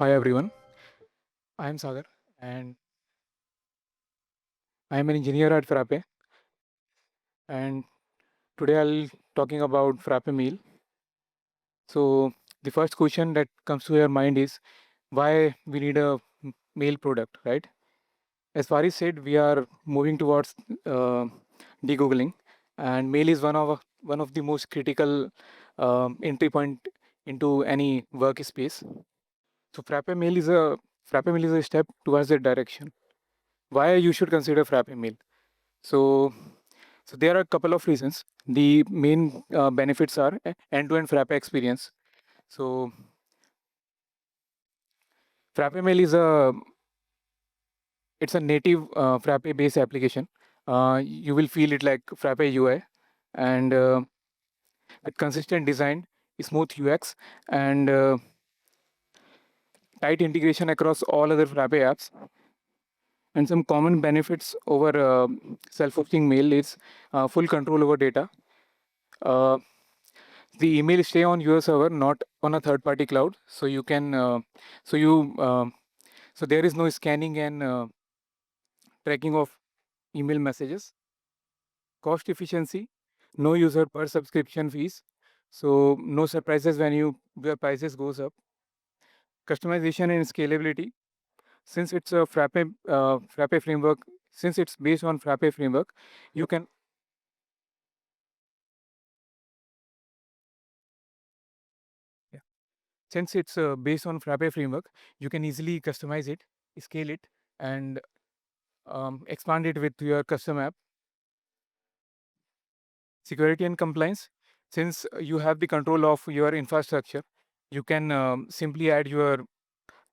Hi everyone, I am Sagar and I am an engineer at Frappe, and today I'll talking about Frappe meal. So the first question that comes to your mind is why we need a meal product, right? As Faris said, we are moving towards degoogling, and mail is one of the most critical entry point into any workspace. So Frappe meal is a step towards that direction. Why you should consider Frappe meal? So, so there are a couple of reasons. The main benefits are end-to-end Frappe experience. So, Frappe Mail it's a native Frappe-based application. You will feel it like Frappe UI, and with consistent design, smooth UX, and tight integration across all other Frappe apps. And some common benefits over self-hosting mail is full control over data. Uh, the email stay on your server, not on a third-party cloud. So you can, so you, so there is no scanning and tracking of email messages. Cost efficiency, no user per subscription fees. So no surprises when your prices goes up. Customization and scalability. Since it's a Frappe framework, since it's based on Frappe framework, you can yeah. Since it's based on Frappe framework, you can easily customize it, scale it, and expand it with your custom app. Security and compliance, since you have the control of your infrastructure, you can simply add your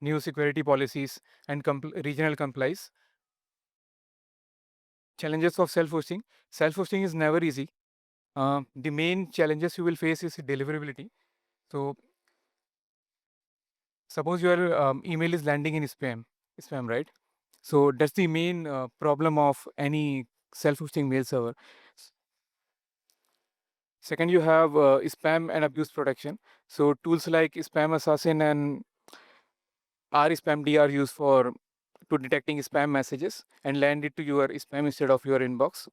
new security policies and regional compliance. Challenges of self-hosting. Self-hosting is never easy. The main challenges you will face is deliverability. So suppose your email is landing in spam, right? So that's the main problem of any self-hosting mail server. Second, you have spam and abuse protection. So tools like Spam Assassin and RSpamD are used for to detecting spam messages and land it to your spam instead of your inbox.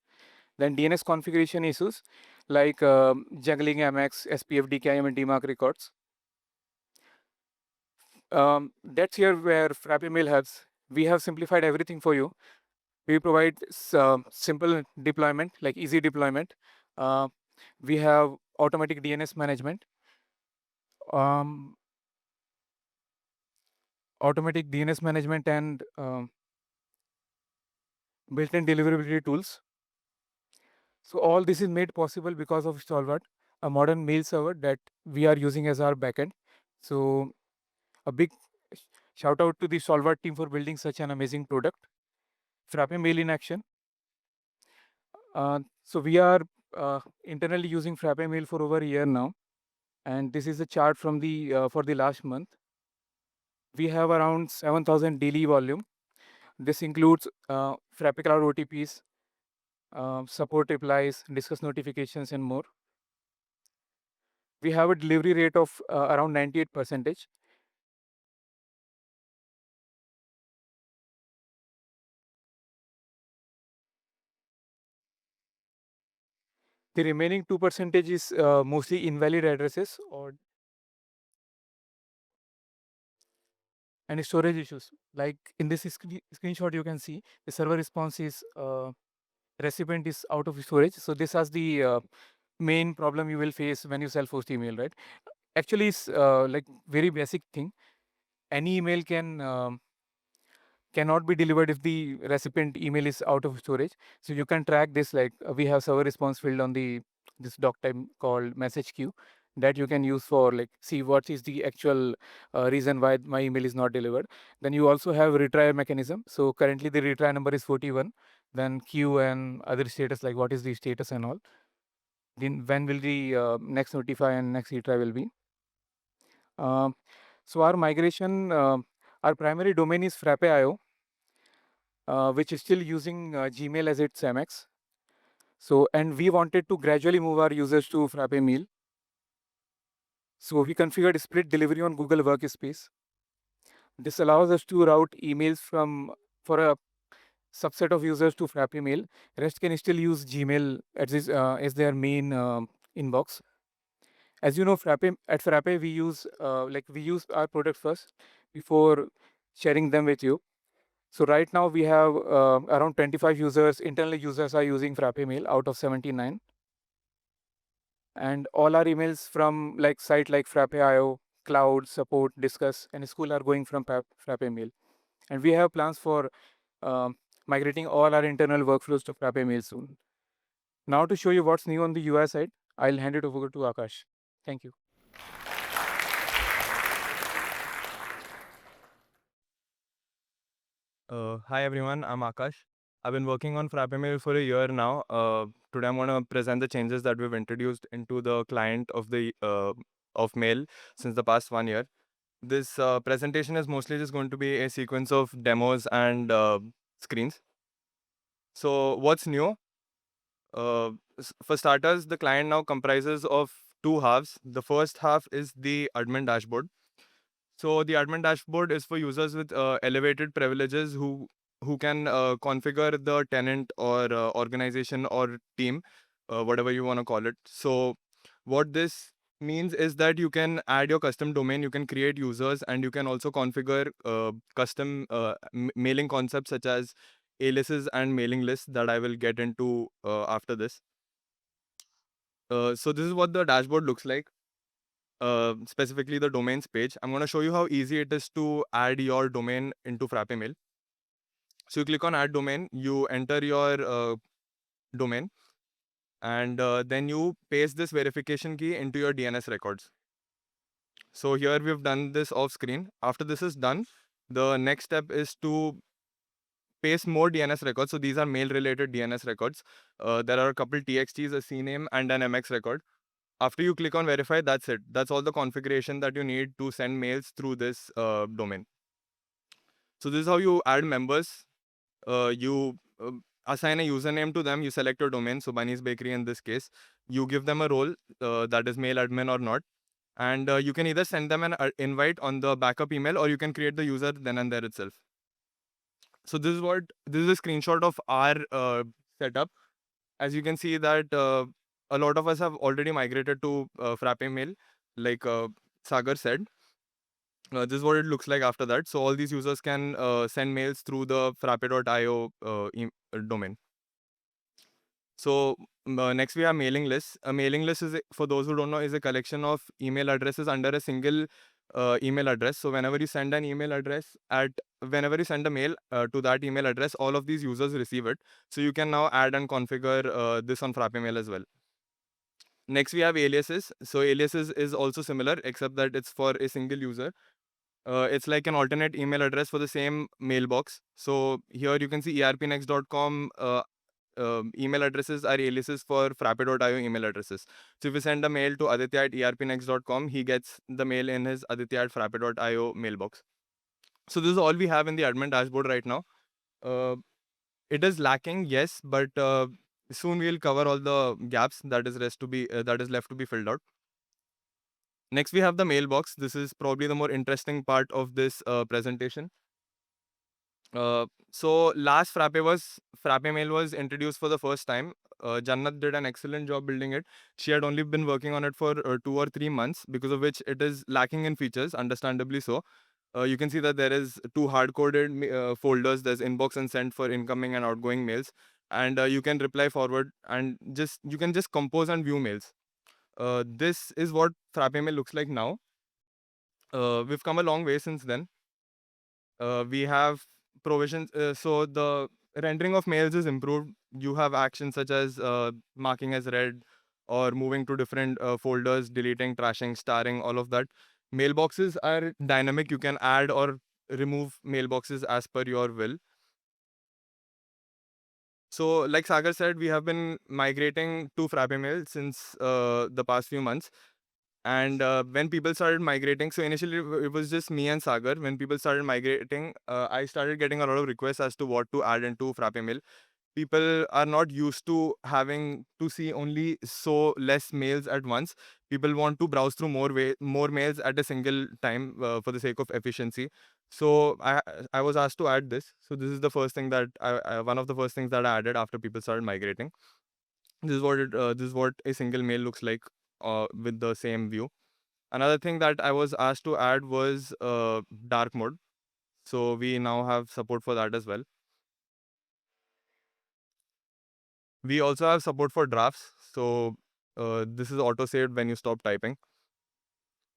Then DNS configuration issues like juggling MX, SPF, DKIM, and DMARC records. That's here where FrappyMail helps. We have simplified everything for you. We provide simple deployment, like easy deployment. Uh, we have automatic DNS management, um, and built-in deliverability tools. So all this is made possible because of Stalwart, a modern mail server that we are using as our backend. So a big shout out to the Stalwart team for building such an amazing product. Frappe Mail in action. So we are internally using Frappe Mail for over a year now, and this is a chart from the for the last month. We have around 7,000 daily volume. This includes Frappe Cloud OTPs, support replies, discuss notifications, and more. We have a delivery rate of around 98%. The remaining 2% is mostly invalid addresses or and storage issues. Like in this screenshot, you can see the server response is recipient is out of storage. So this is the main problem you will face when you self-host email, right? Actually, it's like very basic thing. Any email cannot be delivered if the recipient email is out of storage. So you can track this like we have server response field on the this doc type called message queue that you can use for like see what is the actual reason why my email is not delivered. Then you also have retry mechanism. So currently the retry number is 41. Then queue and other status like what is the status and all. Then when will the next notify and next retry will be. Um, so our migration, our primary domain is Frappe.io, which is still using Gmail as its MX. So, and we wanted to gradually move our users to Frappe Mail. So we configured split delivery on Google Workspace. This allows us to route emails for a subset of users to Frappe Mail. Rest can still use Gmail as their main inbox. As you know, Frappe we use we use our product first before sharing them with you. So right now we have around 25 users. Internal users are using Frappe Mail out of 79, and all our emails from like site like Frappe.io, Cloud, Support, Discuss, and School are going from Frappe Mail. And we have plans for um, migrating all our internal workflows to Frappe Mail soon. Now to show you what's new on the UI side, I'll hand it over to Akash. Thank you. Hi everyone, I'm Akash. I've been working on FrappMail for a year now. Today I'm going to present the changes that we've introduced into the client of Mail since the past 1 year. This presentation is mostly just going to be a sequence of demos and screens. So what's new? For starters, the client now comprises of two halves. The first half is the admin dashboard. So the admin dashboard is for users with elevated privileges who can configure the tenant or organization or team, whatever you want to call it. So what this means is that you can add your custom domain, you can create users, and you can also configure custom mailing concepts such as aliases and mailing lists that I will get into after this. So this is what the dashboard looks like. Specifically the domains page. I'm going to show you how easy it is to add your domain into Frappe Mail. So you click on add domain, you enter your domain, and then you paste this verification key into your DNS records. So here we've done this off screen. After this is done, the next step is to paste more DNS records. So these are mail related DNS records. There are a couple TXTs, a CNAME, and an MX record. After you click on verify, that's it. That's all the configuration that you need to send mails through this domain. So this is how you add members. You assign a username to them. You select your domain. So Bunny's Bakery in this case. You give them a role that is mail admin or not. And you can either send them an invite on the backup email or you can create the user then and there itself. So this is a screenshot of our setup. As you can see that a lot of us have already migrated to Frappe Mail, like Sagar said. This is what it looks like after that. So all these users can send mails through the frappe.io domain. So next we have mailing lists. A mailing list is, for those who don't know, is a collection of email addresses under a single email address. So whenever you send an email address whenever you send a mail to that email address, all of these users receive it. So you can now add and configure this on Frappe Mail as well. Next we have aliases. So aliases is also similar except that it's for a single user. It's like an alternate email address for the same mailbox. So here you can see erpnext.com email addresses are aliases for frappe.io email addresses. So if you send a mail to aditya at erpnext.com, he gets the mail in his aditya at frappe.io mailbox. So this is all we have in the admin dashboard right now. It is lacking, yes, but soon we'll cover all the gaps that is left to be filled out. Next, we have the mailbox. This is probably the more interesting part of this presentation. So last Frappe Mail was introduced for the first time. Jannat did an excellent job building it. She had only been working on it for 2 or 3 months, because of which it is lacking in features, understandably so. You can see that there is two hard-coded folders. There's inbox and send for incoming and outgoing mails, and you can reply forward and you can just compose and view mails. This is what Frappe Mail looks like now. We've come a long way since then. We have provisions. So the rendering of mails is improved. You have actions such as marking as read or moving to different folders, deleting, trashing, starring, all of that. Mailboxes are dynamic. You can add or remove mailboxes as per your will. So, like Sagar said, we have been migrating to Frappe Mail since the past few months. And when people started migrating, so initially it was just me and Sagar. When people started migrating, I started getting a lot of requests as to what to add into Frappe Mail. People are not used to having to see only so less mails at once. People want to browse through more mails at a single time for the sake of efficiency. So I was asked to add this. So this is the first thing that one of the first things that I added after people started migrating. This is what a single mail looks like with the same view. Another thing that I was asked to add was dark mode. So we now have support for that as well. We also have support for drafts. So this is auto saved when you stop typing.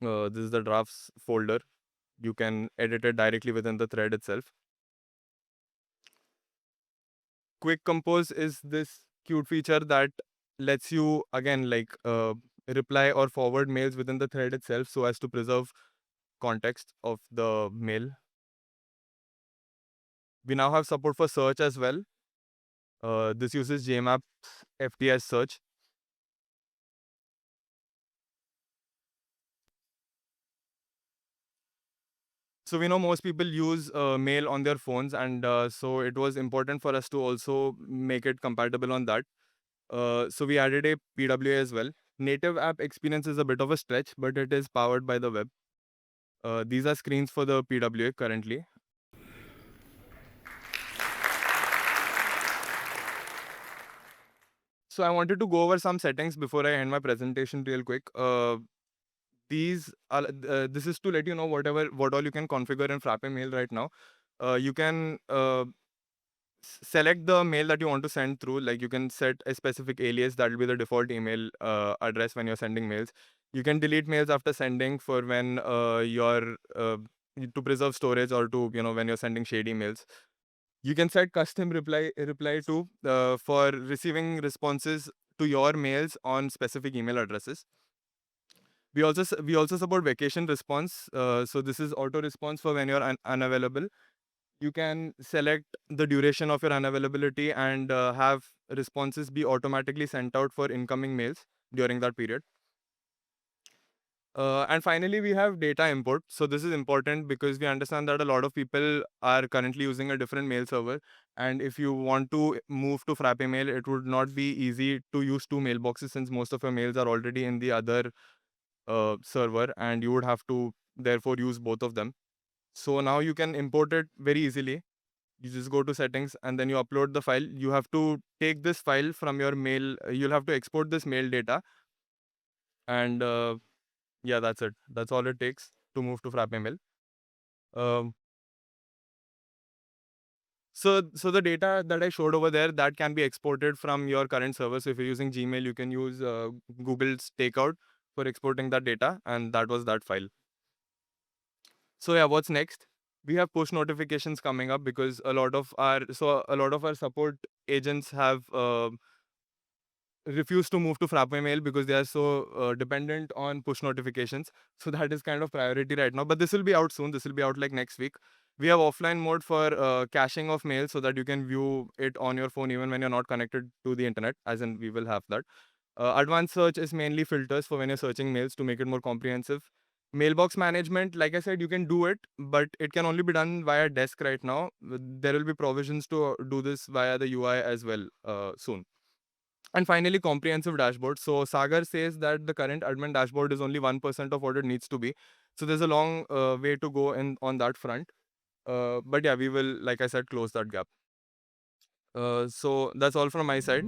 This is the drafts folder. You can edit it directly within the thread itself. Quick Compose is this cute feature that lets you again reply or forward mails within the thread itself so as to preserve context of the mail. We now have support for search as well. This uses JMap's FTS search. So we know most people use mail on their phones, and so it was important for us to also make it compatible on that. So we added a PWA as well. Native app experience is a bit of a stretch, but it is powered by the web. These are screens for the PWA currently. So I wanted to go over some settings before I end my presentation real quick. This is to let you know what all you can configure in Frappe Mail right now. You can select the mail that you want to send through. Like you can set a specific alias that will be the default email address when you're sending mails. You can delete mails after sending for when you're to preserve storage or to when you're sending shady mails. You can set custom reply to for receiving responses to your mails on specific email addresses. We also support vacation response. So this is auto response for when you're unavailable. You can select the duration of your unavailability and have responses be automatically sent out for incoming mails during that period. And finally, we have data import. So this is important because we understand that a lot of people are currently using a different mail server. And if you want to move to Frappe Mail, it would not be easy to use two mailboxes since most of your mails are already in the other server, and you would have to therefore use both of them. So now you can import it very easily. You just go to settings and then you upload the file. You have to take this file from your mail. You'll have to export this mail data. And yeah, that's it. That's all it takes to move to Frappe Mail. Um, so the data that I showed over there, that can be exported from your current server. So if you're using Gmail, you can use Google's Takeout for exporting that data. And that was that file. So yeah, what's next? We have push notifications coming up because a lot of our support agents have refuse to move to Frappe Mail because they are so dependent on push notifications. So that is kind of priority right now. But this will be out soon. This will be out like next week. We have offline mode for caching of mail so that you can view it on your phone even when you're not connected to the internet, as in we will have that. Advanced search is mainly filters for when you're searching mails to make it more comprehensive. Mailbox management, like I said, you can do it, but it can only be done via desk right now. There will be provisions to do this via the UI as well soon. And finally, comprehensive dashboard. So Sagar says that the current admin dashboard is only 1% of what it needs to be. So there's a long way to go in on that front. But yeah, we will, like I said, close that gap. So that's all from my side.